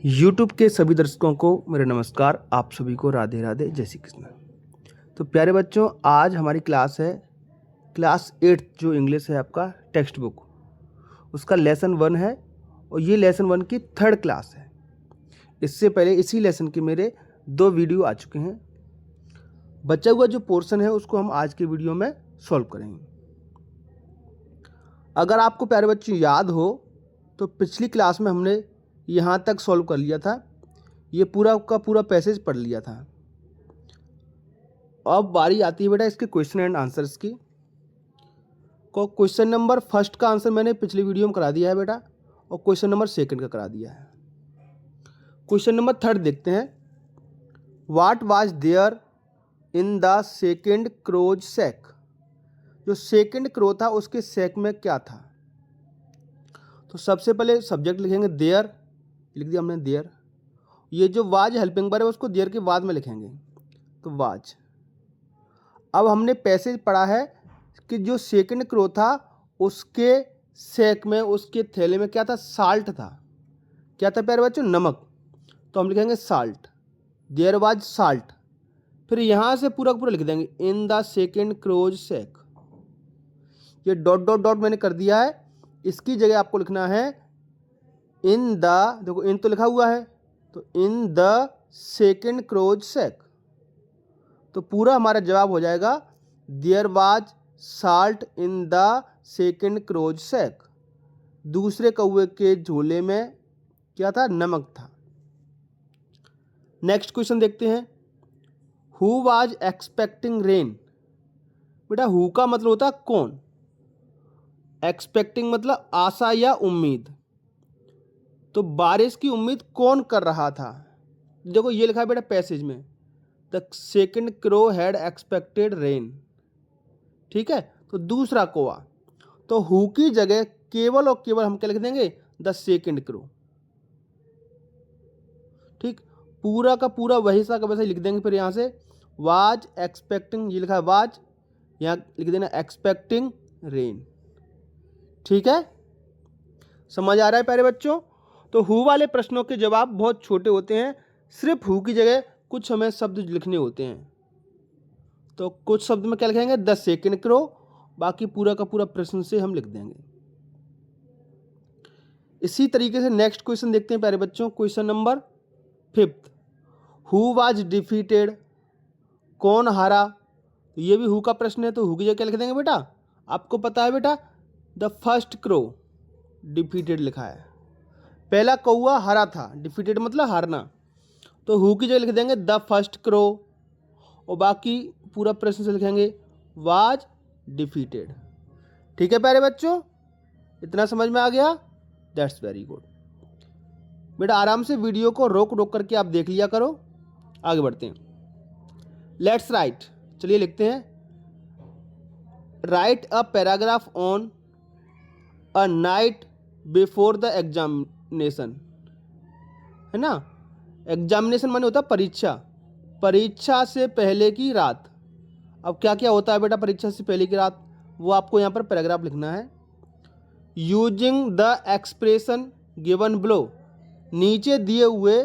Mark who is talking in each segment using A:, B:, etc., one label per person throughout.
A: YouTube के सभी दर्शकों को मेरा नमस्कार। आप सभी को राधे राधे, जय श्री कृष्ण। तो प्यारे बच्चों, आज हमारी क्लास है क्लास 8 जो इंग्लिश है आपका टेक्स्ट बुक, उसका लेसन 1 है और ये लेसन 1 की 3rd क्लास है। इससे पहले इसी लेसन के मेरे 2 वीडियो आ चुके हैं। बचा हुआ जो पोर्शन है उसको हम आज के वीडियो में सॉल्व करेंगे। अगर आपको प्यारे बच्चों याद हो तो पिछली क्लास में हमने यहाँ तक सॉल्व कर लिया था, ये पूरा का पूरा पैसेज पढ़ लिया था। अब बारी आती है बेटा इसके क्वेश्चन एंड आंसर्स की। को क्वेश्चन नंबर 1 का आंसर मैंने पिछली वीडियो में करा दिया है बेटा, और क्वेश्चन नंबर 2 का करा दिया है। क्वेश्चन नंबर 3 देखते हैं। What was there in the second crow's sack. जो सेकेंड क्रो था उसके सैक में क्या था? तो सबसे पहले सब्जेक्ट लिखेंगे देयर, लिख दिया हमने देयर। ये जो वाज हेल्पिंग वर्ब है उसको देयर के बाद में लिखेंगे, तो वाज। अब हमने पैसेज पढ़ा है कि जो सेकंड क्रो था उसके सैक में, उसके थैले में क्या था? साल्ट था। क्या था प्यारे बच्चों? नमक। तो हम लिखेंगे साल्ट, देयर वाज साल्ट। फिर यहाँ से पूरा पूरा लिख देंगे in the second crow's sack. ये डॉट डॉट डॉट मैंने कर दिया है, इसकी जगह आपको लिखना है इन द, देखो इन तो लिखा हुआ है, तो in the second crow's sack. तो पूरा हमारा जवाब हो जाएगा there was salt in the second crow's sack. दूसरे कौवे के झोले में क्या था? नमक था। नेक्स्ट क्वेश्चन देखते हैं। Who was expecting rain. बेटा हु का मतलब होता है कौन, एक्सपेक्टिंग मतलब आशा या उम्मीद। तो बारिश की उम्मीद कौन कर रहा था? देखो ये लिखा है बेटा पैसेज में, the second crow had expected rain. ठीक है, तो दूसरा कौवा। तो हु की जगह केवल और केवल हम क्या लिख देंगे? The second crow. ठीक, पूरा का पूरा वही सा का वैसा लिख देंगे। फिर यहाँ से वाज एक्सपेक्टिंग, ये लिखा है वाज, यहाँ लिख देना एक्सपेक्टिंग रेन। ठीक है, समझ आ रहा है प्यारे बच्चों? तो हु वाले प्रश्नों के जवाब बहुत छोटे होते हैं, सिर्फ हु की जगह कुछ हमें शब्द लिखने होते हैं। तो कुछ शब्द में क्या लिखेंगे? द सेकेंड क्रो, बाकी पूरा का पूरा प्रश्न से हम लिख देंगे। इसी तरीके से नेक्स्ट क्वेश्चन देखते हैं प्यारे बच्चों। Question number 5, who was defeated. कौन हारा? तो ये भी हु का प्रश्न है, तो हु की जगह क्या लिख देंगे बेटा? आपको पता है बेटा, द फर्स्ट क्रो डिफीटेड लिखा है। पहला कौवा हारा था, डिफीटेड मतलब हारना, तो हु की जगह लिख देंगे द फर्स्ट क्रो, और बाकी पूरा प्रश्न से लिखेंगे वाज डिफीटेड। ठीक है प्यारे बच्चों, इतना समझ में आ गया? That's very good. बेटा आराम से वीडियो को रोक रोक करके आप देख लिया करो। आगे बढ़ते हैं। लेट्स राइट, चलिए लिखते हैं। Right a paragraph on a night before the examination. है ना, एग्जामिनेशन माने होता है परीक्षा, परीक्षा से पहले की रात। अब क्या क्या होता है बेटा परीक्षा से पहले की रात, वो आपको यहाँ पर पैराग्राफ लिखना है। Using the expression given below. नीचे दिए हुए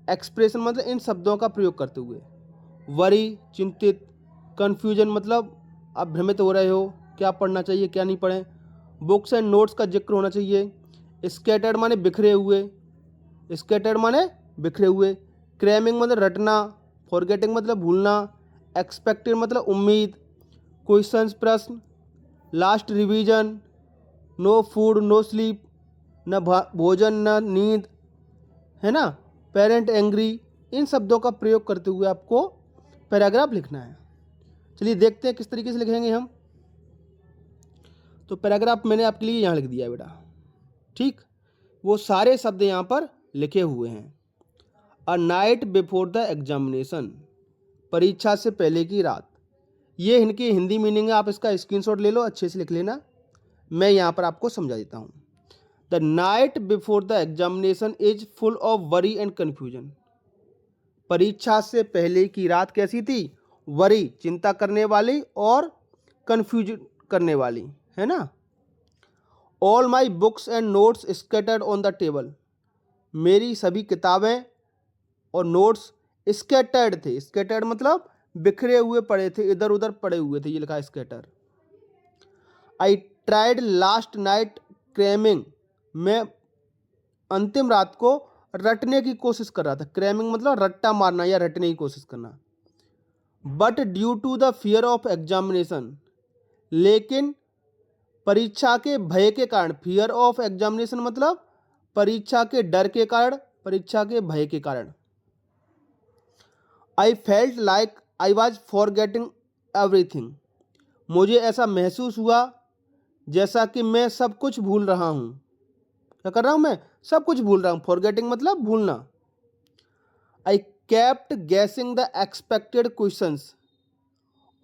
A: एक्सप्रेशन मतलब इन शब्दों का प्रयोग करते हुए। वरी चिंतित, कन्फ्यूजन मतलब आप भ्रमित हो रहे हो, क्या पढ़ना चाहिए क्या नहीं पढ़ें। बुक्स एंड नोट्स का जिक्र होना चाहिए। स्कैटर्ड माने बिखरे हुए, स्कैटर्ड माने बिखरे हुए। क्रैमिंग मतलब रटना, फॉरगेटिंग मतलब भूलना, एक्सपेक्टेड मतलब उम्मीद। क्वेश्चंस प्रश्न, last revision, no food no sleep, न भोजन न नींद, है ना, पेरेंट एंग्री। इन शब्दों का प्रयोग करते हुए आपको पैराग्राफ लिखना है। चलिए देखते हैं किस तरीके से लिखेंगे हम। तो पैराग्राफ मैंने आपके लिए यहाँ लिख दिया है बेटा। ठीक, वो सारे शब्द यहाँ पर लिखे हुए हैं। A night before the examination, परीक्षा से पहले की रात। ये इनकी हिंदी मीनिंग है, आप इसका स्क्रीनशॉट ले लो, अच्छे से लिख लेना। मैं यहाँ पर आपको समझा देता हूँ। The night before the examination is full of worry and confusion. परीक्षा से पहले की रात कैसी थी? वरी चिंता करने वाली और कन्फ्यूजन करने वाली, है ना। All my books and notes scattered on the table. मेरी सभी किताबें और नोट्स स्कैटर्ड थे। स्कैटर्ड मतलब बिखरे हुए पड़े थे, इधर उधर पड़े हुए थे, ये लिखा है scatter. I tried last night cramming, मैं अंतिम रात को रटने की कोशिश कर रहा था। क्रैमिंग मतलब रट्टा मारना या रटने की कोशिश करना। But due to the fear of examination, लेकिन परीक्षा के भय के कारण, फियर ऑफ एग्जामिनेशन मतलब परीक्षा के डर के कारण, परीक्षा के भय के कारण। I felt like I was forgetting everything, मुझे ऐसा महसूस हुआ जैसा कि मैं सब कुछ भूल रहा हूँ। क्या कर रहा हूँ मैं? सब कुछ भूल रहा हूँ। फॉरगेटिंग मतलब भूलना। I kept guessing the expected questions,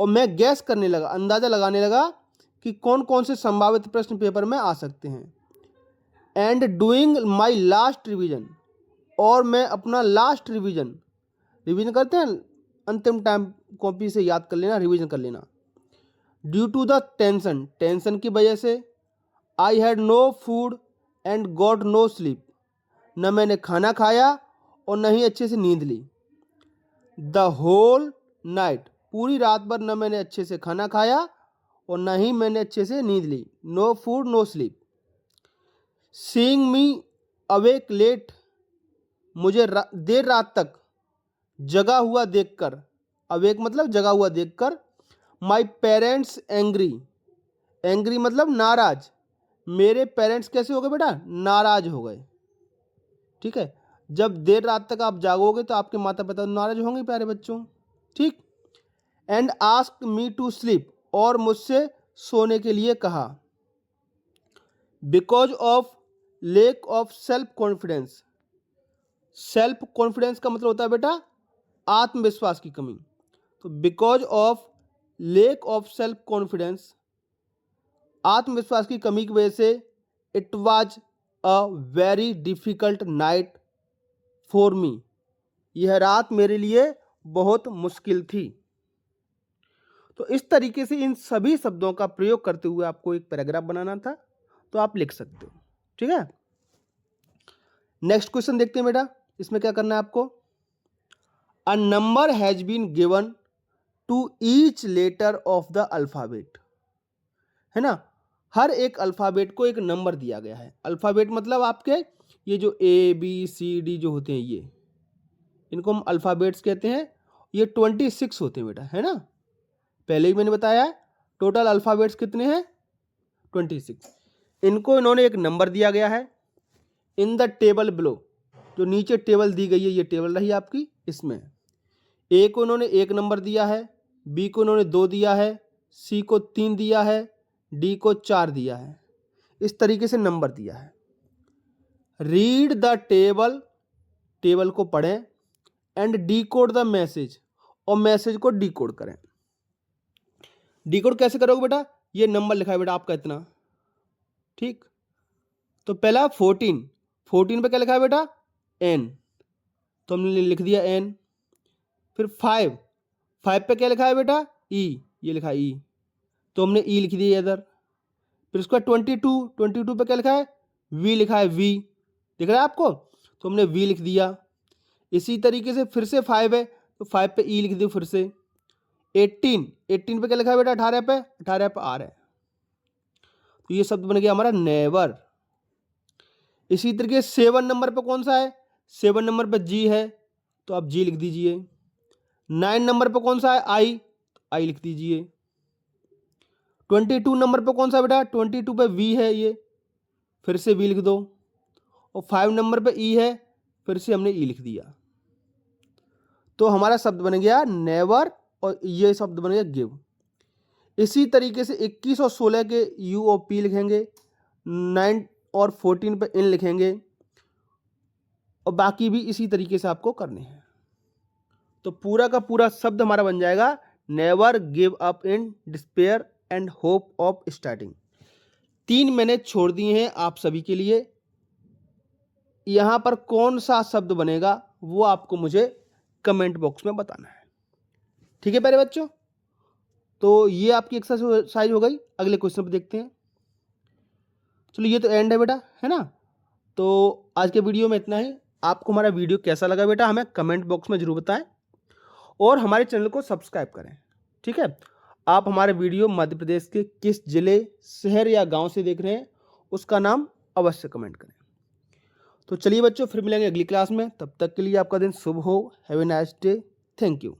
A: और मैं गैस करने लगा, अंदाजा लगाने लगा कि कौन कौन से संभावित प्रश्न पेपर में आ सकते हैं। And doing my last revision, और मैं अपना लास्ट रिविजन, रिविजन करते हैं अंतिम टाइम, कॉपी से याद कर लेना, रिविजन कर लेना। Due to the tension, tension की वजह से। I had no food and got no sleep, न मैंने खाना खाया और न ही अच्छे से नींद ली। द होल नाइट, पूरी रात भर न मैंने अच्छे से खाना खाया और न ही मैंने अच्छे से नींद ली। No food no sleep. Seeing me awake late, मुझे देर रात तक जगा हुआ देखकर, अवेक मतलब जगा हुआ देखकर। माई पेरेंट्स एंग्री, एंग्री मतलब नाराज, मेरे पेरेंट्स कैसे हो गए बेटा? नाराज हो गए। ठीक है, जब देर रात तक आप जागोगे तो आपके माता पिता नाराज होंगे प्यारे बच्चों। ठीक। And ask me to sleep, और मुझसे सोने के लिए कहा। Because of lack of self confidence, self confidence का मतलब होता है बेटा आत्मविश्वास की कमी। तो because of lack of self confidence, आत्मविश्वास की कमी की वजह से, it was a very difficult night for me, यह रात मेरे लिए बहुत मुश्किल थी। तो इस तरीके से इन सभी शब्दों का प्रयोग करते हुए आपको एक पैराग्राफ बनाना था, तो आप लिख सकते हो। ठीक है, नेक्स्ट क्वेश्चन देखते हैं बेटा। इसमें क्या करना है आपको? A number has been given to each letter of the alphabet, है ना। हर एक अल्फाबेट को एक नंबर दिया गया है। अल्फाबेट मतलब आपके ये जो ABCD जो होते हैं, ये इनको हम अल्फाबेट्स कहते हैं। ये 26 होते हैं बेटा, है ना। पहले ही मैंने बताया है टोटल अल्फाबेट्स कितने हैं, 26। इनको इन्होंने एक नंबर दिया गया है। इन द टेबल बिलो, जो नीचे टेबल दी गई है, ये टेबल रही आपकी, इसमें ए को इन्होंने 1 नंबर दिया है, बी को इन्होंने 2 दिया है, सी को 3 दिया है, डी को 4 दिया है। इस तरीके से नंबर दिया है। रीड द टेबल, टेबल को पढ़ें। एंड डीकोड द मैसेज, और मैसेज को डीकोड करें। डीकोड कैसे करोगे बेटा? ये नंबर लिखा है बेटा आपका इतना। ठीक, तो पहला 14, 14 पे क्या लिखा है बेटा? एन, तो हमने लिख दिया एन। फिर 5, 5 पे क्या लिखा है बेटा? ई, ये लिखा है ई, तो हमने ई लिख दिया इधर। फिर उसका 22, 22 पे क्या लिखा है? वी लिखा है, वी दिख रहा है आपको, तो हमने वी लिख दिया। इसी तरीके से फिर से 5 है, तो 5 पे ई लिख दिया फिर से। 18, 18 पे क्या लिखा है बेटा? 18 पे, 18 पे आर है, तो ये शब्द बन गया हमारा नेवर। इसी तरीके 7 नंबर पे कौन सा है? 7 नंबर पे जी है, तो आप जी लिख दीजिए। 9 नंबर पे कौन सा है? आई, आई लिख दीजिए। 22 नंबर पे कौन सा बेटा? 22 पे वी है, ये फिर से वी लिख दो। और 5 नंबर पे ई है, फिर से हमने ई लिख दिया। तो हमारा शब्द बन गया नेवर, और ये शब्द बन गया गिव। इसी तरीके से 21 और 16 के यू और पी लिखेंगे, 9 और 14 पे इन लिखेंगे, और बाकी भी इसी तरीके से आपको करने हैं। तो पूरा का पूरा शब्द हमारा बन जाएगा never give up in despair and hope of starting. 3 मैंने छोड़ दिए हैं आप सभी के लिए। यहां पर कौन सा शब्द बनेगा वो आपको मुझे कमेंट बॉक्स में बताना है। ठीक है प्यारे बच्चों, तो ये आपकी एक्सरसाइज हो गई। अगले क्वेश्चन पे देखते हैं। चलो, ये तो एंड है बेटा, है ना। तो आज के वीडियो में इतना ही। आपको हमारा वीडियो कैसा लगा बेटा हमें कमेंट बॉक्स में ज़रूर बताएं और हमारे चैनल को सब्सक्राइब करें। ठीक है, आप हमारे वीडियो मध्य प्रदेश के किस जिले, शहर या गांव से देख रहे हैं उसका नाम अवश्य कमेंट करें। तो चलिए बच्चों, फिर मिलेंगे अगली क्लास में। तब तक के लिए आपका दिन शुभ हो। Have a nice day. Thank you.